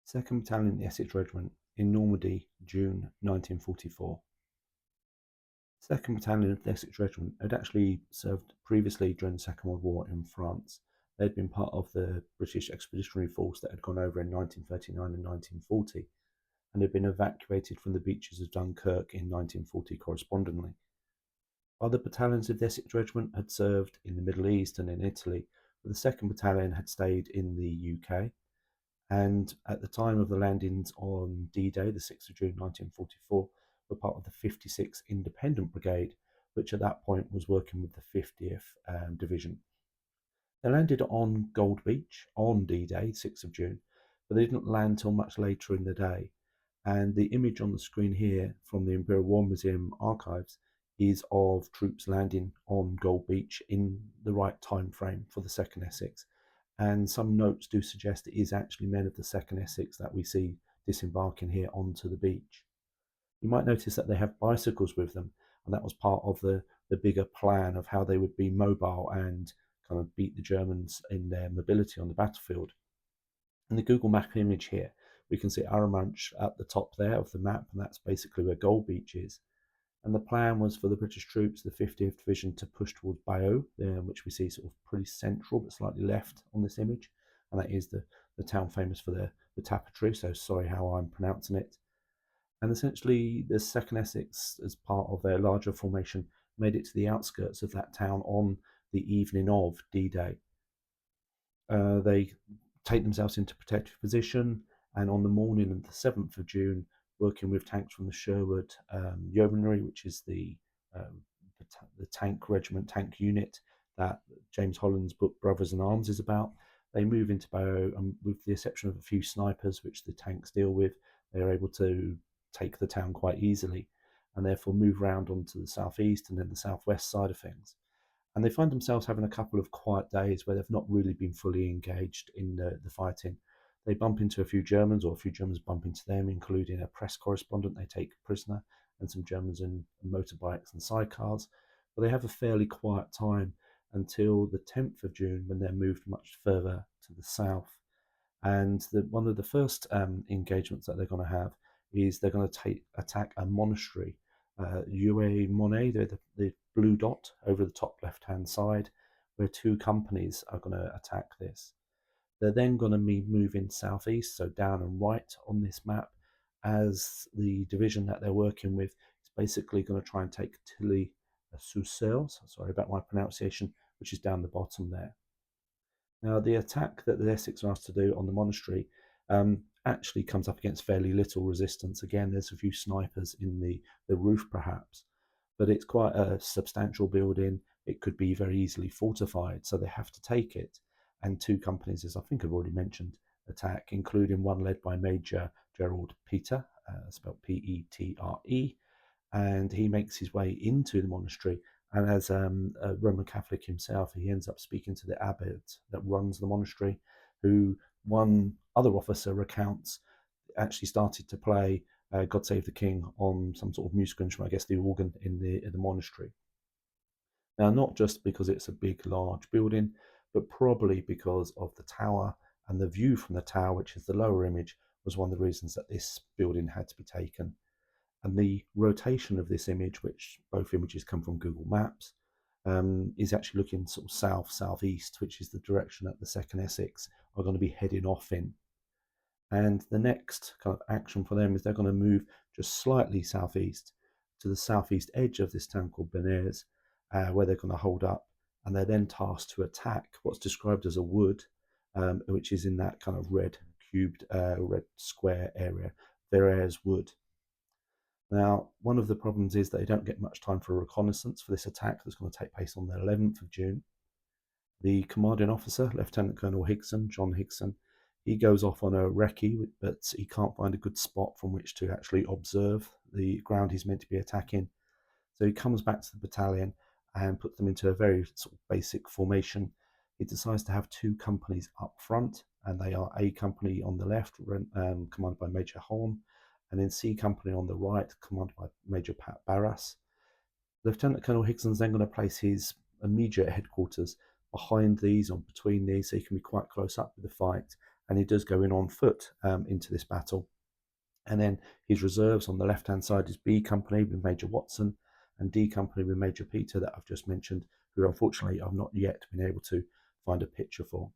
2nd Battalion, the Essex Regiment, in Normandy, June 1944. 2nd Battalion of the Essex Regiment had actually served previously during the Second World War in France. They'd been part of the British Expeditionary Force that had gone over in 1939 and 1940, and had been evacuated from the beaches of Dunkirk in 1940 correspondingly. Other battalions of the Essex Regiment had served in the Middle East and in Italy, but the 2nd Battalion had stayed in the UK. And at the time of the landings on D-Day, the 6th of June 1944, were part of the 56th Independent Brigade, which at that point was working with the 50th Division. They landed on Gold Beach on D-Day, 6th of June, but they didn't land till much later in the day. And the image on the screen here from the Imperial War Museum archives is of troops landing on Gold Beach in the right time frame for the 2nd Essex. And some notes do suggest it is actually men of the 2nd Essex that we see disembarking here onto the beach. You might notice that they have bicycles with them, and that was part of the bigger plan of how they would be mobile and kind of beat the Germans in their mobility on the battlefield. In the Google map image here, we can see Arromanch at the top there of the map, and that's basically where Gold Beach is. And the plan was for the British troops, the 50th Division, to push towards Bayeux, which we see sort of pretty central but slightly left on this image. And that is the town famous for the tapestry, so sorry how I'm pronouncing it. And essentially, the 2nd Essex, as part of their larger formation, made it to the outskirts of that town on the evening of D-Day. They take themselves into protective position, and on the morning of the 7th of June, working with tanks from the Sherwood Yeomanry, which is the tank regiment, tank unit that James Holland's book Brothers in Arms is about. They move into Bayeux, and with the exception of a few snipers, which the tanks deal with, they are able to take the town quite easily, and therefore move round onto the southeast and then the southwest side of things. And they find themselves having a couple of quiet days where they've not really been fully engaged in the fighting. They bump into a few Germans, or a few Germans bump into them, including a press correspondent they take prisoner, and some Germans in motorbikes and sidecars. But they have a fairly quiet time until the 10th of June, when they're moved much further to the south. And one of the first engagements that they're going to have is they're going to attack a monastery, Juaye-Mondaye, the blue dot over the top left-hand side, where two companies are going to attack this. They're then going to be moving southeast, so down and right on this map, as the division that they're working with is basically going to try and take Tilly-sous-Seulles, sorry about my pronunciation, which is down the bottom there. Now, the attack that the Essex are asked to do on the monastery actually comes up against fairly little resistance. Again, there's a few snipers in the roof perhaps, but it's quite a substantial building. It could be very easily fortified, so they have to take it. And two companies, as I think I've already mentioned, attack, including one led by Major Gerald Petre, spelled P-E-T-R-E, and he makes his way into the monastery. And as a Roman Catholic himself, he ends up speaking to the abbot that runs the monastery, who one other officer recounts actually started to play God Save the King on some sort of musical instrument, I guess the organ in the monastery. Now, not just because it's a big, large building, but probably because of the tower, and the view from the tower, which is the lower image, was one of the reasons that this building had to be taken. And the rotation of this image, which both images come from Google Maps, is actually looking sort of south-southeast, which is the direction that the 2nd Essex are going to be heading off in. And the next kind of action for them is they're going to move just slightly southeast to the southeast edge of this town called Verrieres, where they're going to hold up, and they're then tasked to attack what's described as a wood, which is in that kind of red cubed, red square area, Verrieres Wood. Now, one of the problems is that they don't get much time for a reconnaissance for this attack that's going to take place on the 11th of June. The commanding officer, Lt-Col Higson, John Higson, he goes off on a recce, but he can't find a good spot from which to actually observe the ground he's meant to be attacking. So he comes back to the battalion and puts them into a very sort of basic formation. He decides to have two companies up front, and they are A Company on the left, commanded by Major Holme, and then C Company on the right, commanded by Major Pat Barrass. Lt-Col Higson's then going to place his immediate headquarters behind these or between these, so he can be quite close up with the fight, and he does go in on foot into this battle. And then his reserves on the left-hand side is B Company with Major Watson and D Company with Major Peter that I've just mentioned, who unfortunately I've not yet been able to find a picture for.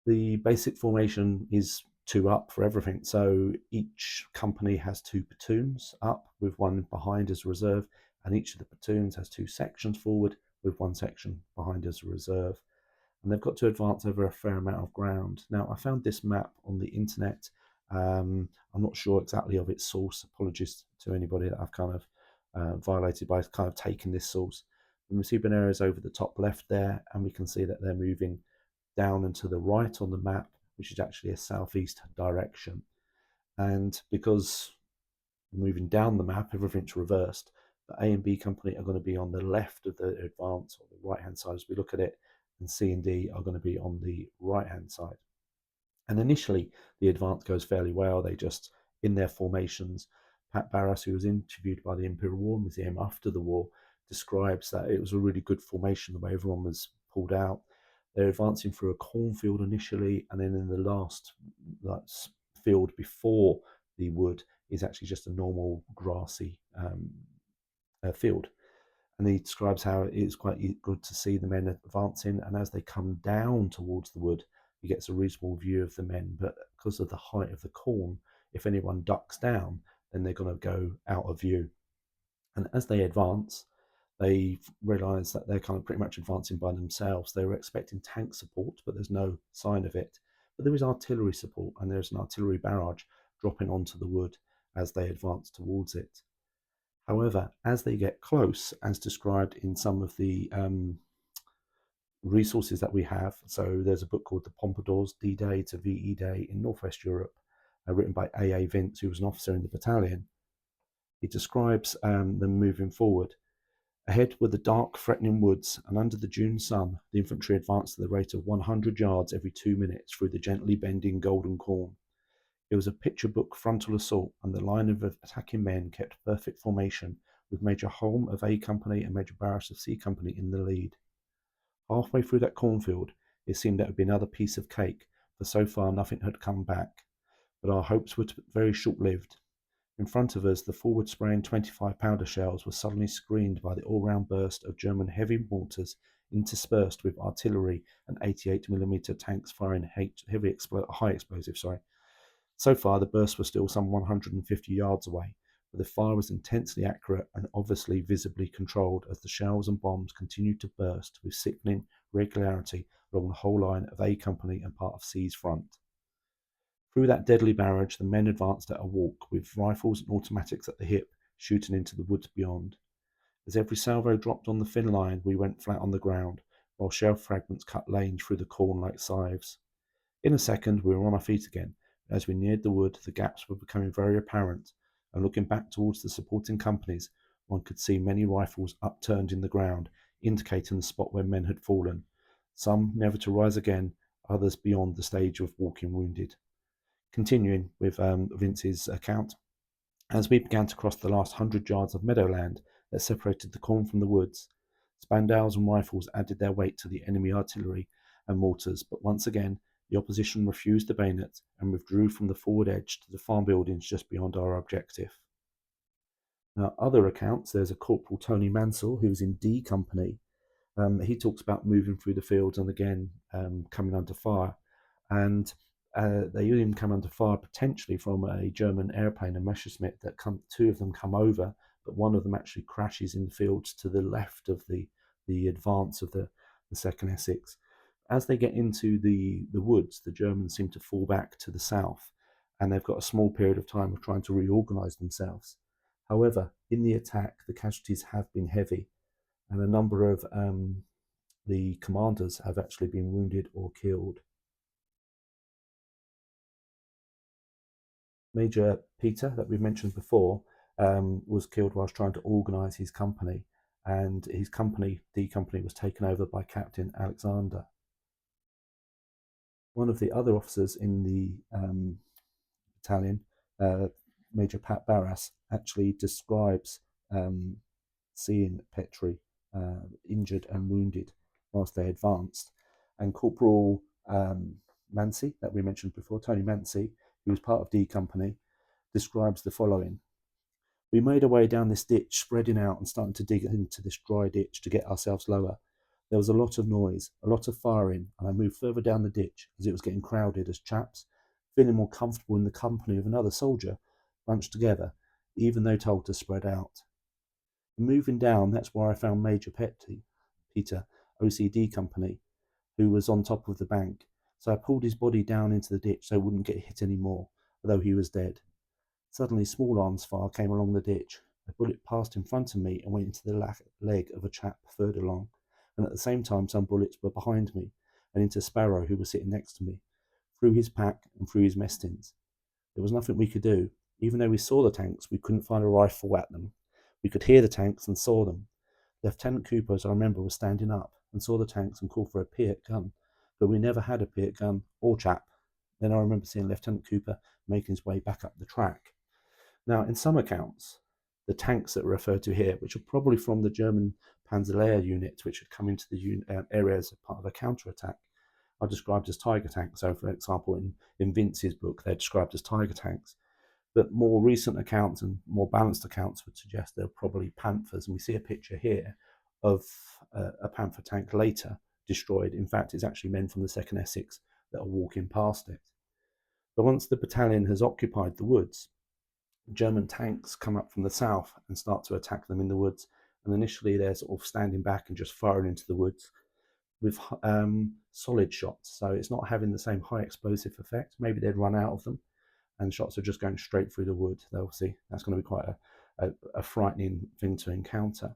The basic formation is 2 up for everything. So each company has 2 platoons up with 1 behind as a reserve, and each of the platoons has 2 sections forward with 1 section behind as a reserve. And they've got to advance over a fair amount of ground. Now, I found this map on the internet. I'm not sure exactly of its source. Apologies to anybody that I've kind of violated by kind of taking this source. And we see Verrieres over the top left there, and we can see that they're moving down and to the right on the map, which is actually a southeast direction. And because moving down the map, everything's reversed. The A and B Company are going to be on the left of the advance, or the right-hand side as we look at it, and C and D are going to be on the right-hand side. And initially, the advance goes fairly well. They just, in their formations, Pat Barrass, who was interviewed by the Imperial War Museum after the war, describes that it was a really good formation, the way everyone was pulled out. They're advancing through a cornfield initially, and then in the last field before the wood is actually just a normal grassy field. And he describes how it is quite good to see the men advancing, and as they come down towards the wood, he gets a reasonable view of the men. But because of the height of the corn, if anyone ducks down, then they're going to go out of view. And as they advance, they realise that they're kind of pretty much advancing by themselves. They were expecting tank support, but there's no sign of it. But there is artillery support, and there's an artillery barrage dropping onto the wood as they advance towards it. However, as they get close, as described in some of the resources that we have, so there's a book called The Pompadours, D-Day to VE Day in Northwest Europe, written by A.A. Vince, who was an officer in the battalion. He describes them moving forward. Ahead were the dark, threatening woods, and under the June sun, the infantry advanced at the rate of 100 yards every 2 minutes through the gently bending golden corn. It was a picture book frontal assault, and the line of attacking men kept perfect formation, with Major Holme of A Company and Major Barrass of C Company in the lead. Halfway through that cornfield, it seemed that it would be another piece of cake, for so far nothing had come back. But our hopes were very short-lived. In front of us, the forward-spraying 25-pounder shells were suddenly screened by the all-round burst of German heavy mortars, interspersed with artillery and 88mm tanks firing high explosives. So far, the bursts were still some 150 yards away, but the fire was intensely accurate and obviously visibly controlled as the shells and bombs continued to burst with sickening regularity along the whole line of A Company and part of C's front. Through that deadly barrage, the men advanced at a walk, with rifles and automatics at the hip, shooting into the woods beyond. As every salvo dropped on the thin line, we went flat on the ground, while shell fragments cut lanes through the corn like scythes. In a second, we were on our feet again. As we neared the wood, the gaps were becoming very apparent, and looking back towards the supporting companies, one could see many rifles upturned in the ground, indicating the spot where men had fallen, some never to rise again, others beyond the stage of walking wounded. Continuing with Vince's account, as we began to cross the last 100 yards of meadowland that separated the corn from the woods, Spandau's and rifles added their weight to the enemy artillery and mortars, but once again the opposition refused the bayonet and withdrew from the forward edge to the farm buildings just beyond our objective. Now, other accounts, there's a Corporal Tony Mansell, who was in D Company. He talks about moving through the fields and again coming under fire. And they even come under fire potentially from a German airplane, a Messerschmitt, that two of them come over, but one of them actually crashes in the fields to the left of the advance of the 2nd Essex. As they get into the woods, the Germans seem to fall back to the south, and they've got a small period of time of trying to reorganize themselves. However, in the attack, the casualties have been heavy, and a number of the commanders have actually been wounded or killed. Major Peter, that we've mentioned before, was killed whilst trying to organise his company, and his company, D Company, was taken over by Captain Alexander. One of the other officers in the battalion, Major Pat Barrass, actually describes seeing Petrie injured and wounded whilst they advanced, and Corporal Mancy, that we mentioned before, Tony Mancy, who was part of D Company, describes the following. We made our way down this ditch, spreading out and starting to dig into this dry ditch to get ourselves lower. There was a lot of noise, a lot of firing, and I moved further down the ditch as it was getting crowded as chaps, feeling more comfortable in the company of another soldier, bunched together, even though told to spread out. And moving down, that's where I found Major Peter, OCD Company, who was on top of the bank. So I pulled his body down into the ditch so he wouldn't get hit anymore, although he was dead. Suddenly, small arms fire came along the ditch. A bullet passed in front of me and went into the leg of a chap further along, and at the same time some bullets were behind me and into Sparrow, who was sitting next to me, through his pack and through his mess tins. There was nothing we could do. Even though we saw the tanks, we couldn't find a rifle at them. We could hear the tanks and saw them. Lieutenant Cooper, as I remember, was standing up and saw the tanks and called for a Piat gun, but we never had a Piat gun or chap. Then I remember seeing Lieutenant Cooper making his way back up the track. Now, in some accounts, the tanks that are referred to here, which are probably from the German Panzerlehr units, which had come into the area as a part of a counterattack, are described as Tiger tanks. So, for example, in Vince's book, they're described as Tiger tanks. But more recent accounts and more balanced accounts would suggest they're probably Panthers. And we see a picture here of a Panther tank later destroyed. In fact, it's actually men from the 2nd Essex that are walking past it. But once the battalion has occupied the woods, German tanks come up from the south and start to attack them in the woods. And initially they're sort of standing back and just firing into the woods with solid shots. So it's not having the same high explosive effect. Maybe they'd run out of them and shots are just going straight through the wood. They'll see that's going to be quite a frightening thing to encounter.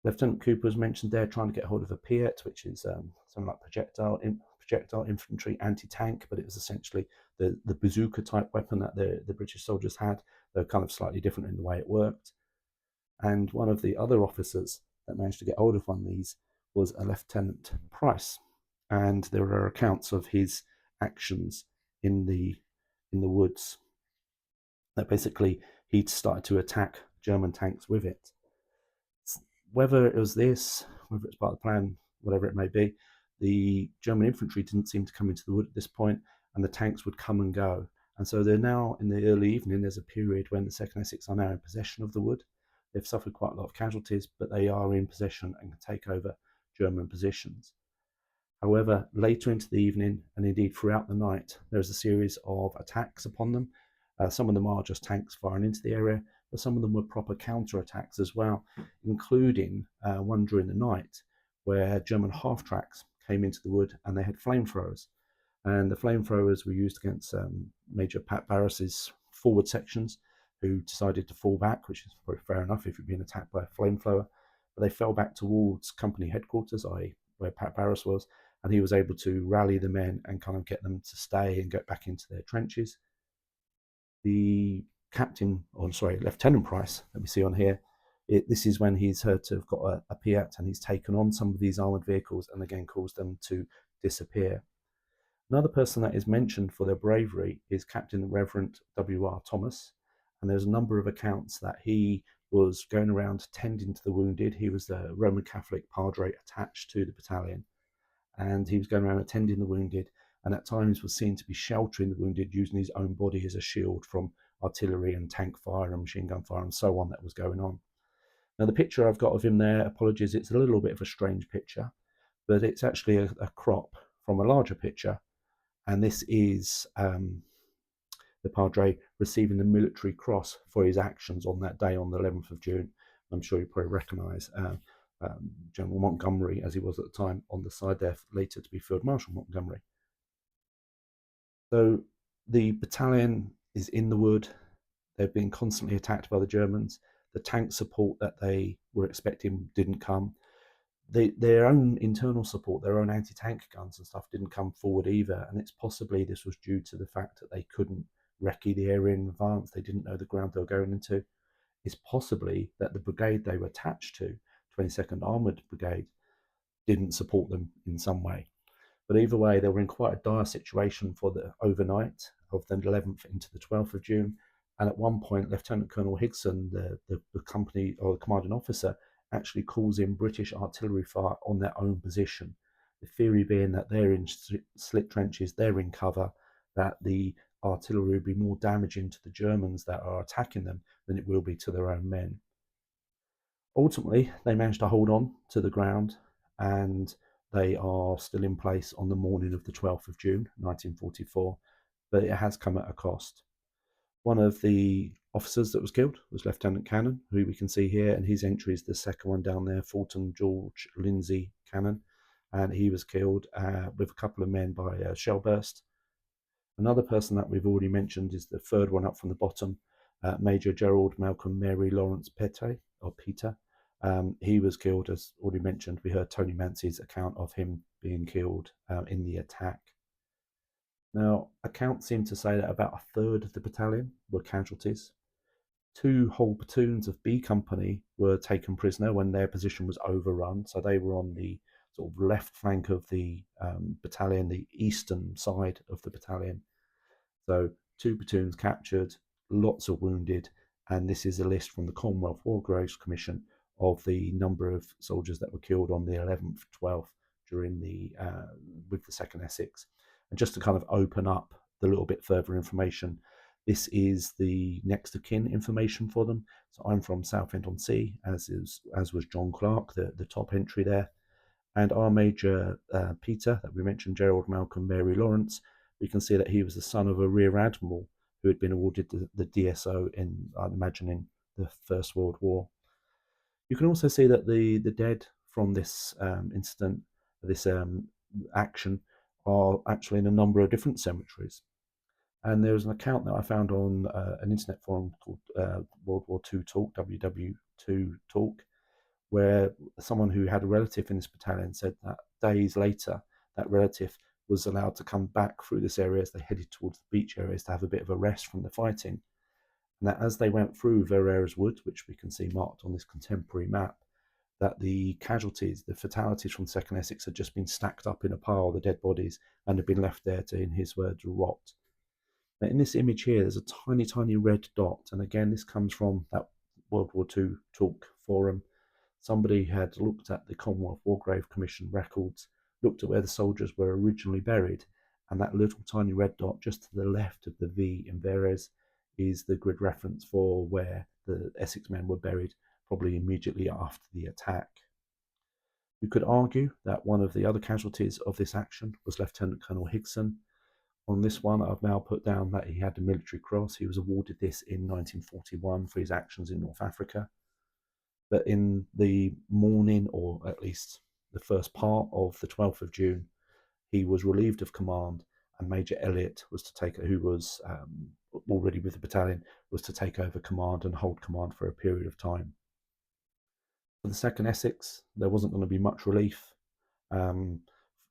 Lieutenant Cooper was mentioned there trying to get hold of a Piat, which is something like projectile infantry anti-tank, but it was essentially the bazooka type weapon that the British soldiers had. They were kind of slightly different in the way it worked. And one of the other officers that managed to get hold of one of these was a Lieutenant Price, and there are accounts of his actions in the woods that basically he'd started to attack German tanks with it. Whether it was this, whether it's part of the plan, whatever it may be, the German infantry didn't seem to come into the wood at this point, and the tanks would come and go. And so they're now, in the early evening, there's a period when the 2nd Essex are now in possession of the wood. They've suffered quite a lot of casualties, but they are in possession and can take over German positions. However, later into the evening, and indeed throughout the night, there's a series of attacks upon them. Some of them are just tanks firing into the area, but some of them were proper counter-attacks as well, including one during the night where German half-tracks came into the wood and they had flamethrowers. And the flamethrowers were used against Major Pat Barrass's forward sections, who decided to fall back, which is probably fair enough if you're being attacked by a flamethrower. But they fell back towards company headquarters, i.e. where Pat Barrass was, and he was able to rally the men and kind of get them to stay and get back into their trenches. The Lieutenant Price that we see on here, this is when he's heard to have got a Piat and he's taken on some of these armoured vehicles and again caused them to disappear. Another person that is mentioned for their bravery is Captain Reverend W.R. Thomas, and there's a number of accounts that he was going around tending to the wounded. He was the Roman Catholic padre attached to the battalion, and he was going around attending the wounded, and at times was seen to be sheltering the wounded using his own body as a shield from artillery and tank fire and machine gun fire and so on that was going on. Now the picture I've got of him there, apologies, it's a little bit of a strange picture, but it's actually a crop from a larger picture, and this is the Padre receiving the military cross for his actions on that day on the 11th of June. I'm sure you probably recognise General Montgomery, as he was at the time, on the side there, later to be Field Marshal Montgomery. So the battalion is in the wood. They've been constantly attacked by the Germans. The tank support that they were expecting didn't come. Their own internal support, their own anti-tank guns and stuff didn't come forward either, and it's possibly this was due to the fact that they couldn't recce the area in advance. They didn't know the ground they were going into. It's possibly that the brigade they were attached to, 22nd Armoured Brigade, didn't support them in some way. But either way, they were in quite a dire situation for the overnight of the 11th into the 12th of June. And at one point, Lieutenant Colonel Higson, the company or the commanding officer, actually calls in British artillery fire on their own position. The theory being that they're in slit trenches, they're in cover, that the artillery will be more damaging to the Germans that are attacking them than it will be to their own men. Ultimately, they managed to hold on to the ground, and they are still in place on the morning of the 12th of June 1944, but it has come at a cost. One of the officers that was killed was Lieutenant Cannon, who we can see here, and his entry is the second one down there, Fulton George Lindsay Cannon, and he was killed with a couple of men by a shell burst. Another person that we've already mentioned is the third one up from the bottom, Major Gerald Malcolm Mary Lawrence Peter. He was killed, as already mentioned. We heard Tony Mancy's account of him being killed in the attack. Now, accounts seem to say that about a third of the battalion were casualties. 2 whole platoons of B Company were taken prisoner when their position was overrun, so they were on the sort of left flank of the battalion, the eastern side of the battalion. So 2 platoons captured, lots of wounded, and this is a list from the Commonwealth War Graves Commission of the number of soldiers that were killed on the 11th, 12th during the with the 2nd Essex. And just to kind of open up the little bit further information, this is the next of kin information for them. So I'm from Southend-on-Sea, as was John Clark, the top entry there. And our Major Peter, that we mentioned, Gerald Malcolm Mary Lawrence, we can see that he was the son of a Rear Admiral who had been awarded the DSO in, I'm imagining, the First World War. You can also see that the dead from this incident, this action, are actually in a number of different cemeteries. And there was an account that I found on an internet forum called World War II Talk, WW2 Talk, where someone who had a relative in this battalion said that days later, that relative was allowed to come back through this area as they headed towards the beach areas to have a bit of a rest from the fighting. And that as they went through Verrieres Wood, which we can see marked on this contemporary map, that the casualties, the fatalities from 2nd Essex had just been stacked up in a pile, the dead bodies, and had been left there to, in his words, rot. Now, in this image here, there's a tiny, tiny red dot. And again, this comes from that World War II Talk forum. Somebody had looked at the Commonwealth War Grave Commission records, looked at where the soldiers were originally buried, and that little tiny red dot just to the left of the V in Verrieres is the grid reference for where the Essex men were buried, probably immediately after the attack. You could argue that one of the other casualties of this action was Lt-Col Higson. On this one, I've now put down that he had the Military Cross. He was awarded this in 1941 for his actions in North Africa. But in the morning, or at least the first part of the 12th of June, he was relieved of command, and Major Elliott was to take, who was already with the battalion, was to take over command and hold command for a period of time. For the 2nd Essex, there wasn't going to be much relief.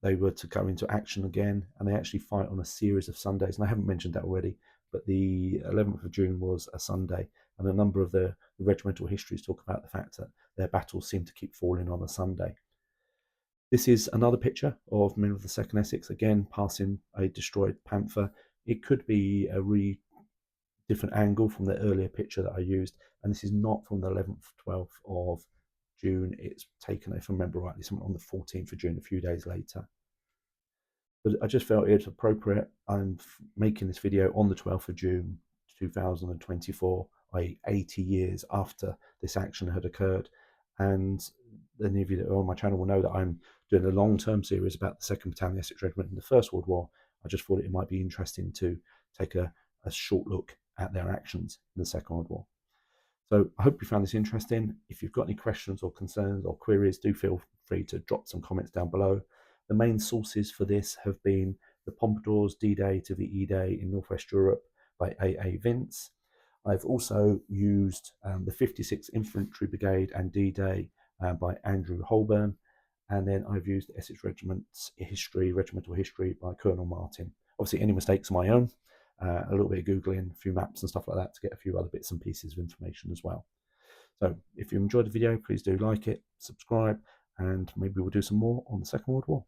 They were to go into action again, and they actually fight on a series of Sundays. And I haven't mentioned that already, but the 11th of June was a Sunday, and a number of the regimental histories talk about the fact that their battles seem to keep falling on a Sunday. This is another picture of men of the 2nd Essex, again passing a destroyed Panther. It could be a different angle from the earlier picture that I used, and this is not from the 11th, 12th of June. It's taken, if I remember rightly, something on the 14th of June, a few days later. But I just felt it was appropriate. I'm making this video on the 12th of June 2024, i.e. 80 years after this action had occurred. And any of you that are on my channel will know that I'm doing a long-term series about the 2nd Battalion Essex Regiment in the First World War. I just thought it might be interesting to take a short look at their actions in the 2nd World War. So I hope you found this interesting. If you've got any questions or concerns or queries, do feel free to drop some comments down below. The main sources for this have been the Pompadour's D-Day to the E-Day in Northwest Europe by A.A. Vince. I've also used the 56th Infantry Brigade and D-Day by Andrew Holborn. And then I've used the Essex Regiment's history, regimental history by Colonel Martin. Obviously, any mistakes are my own. A little bit of Googling, a few maps and stuff like that to get a few other bits and pieces of information as well. So if you enjoyed the video, please do like it, subscribe, and maybe we'll do some more on the 2nd World War.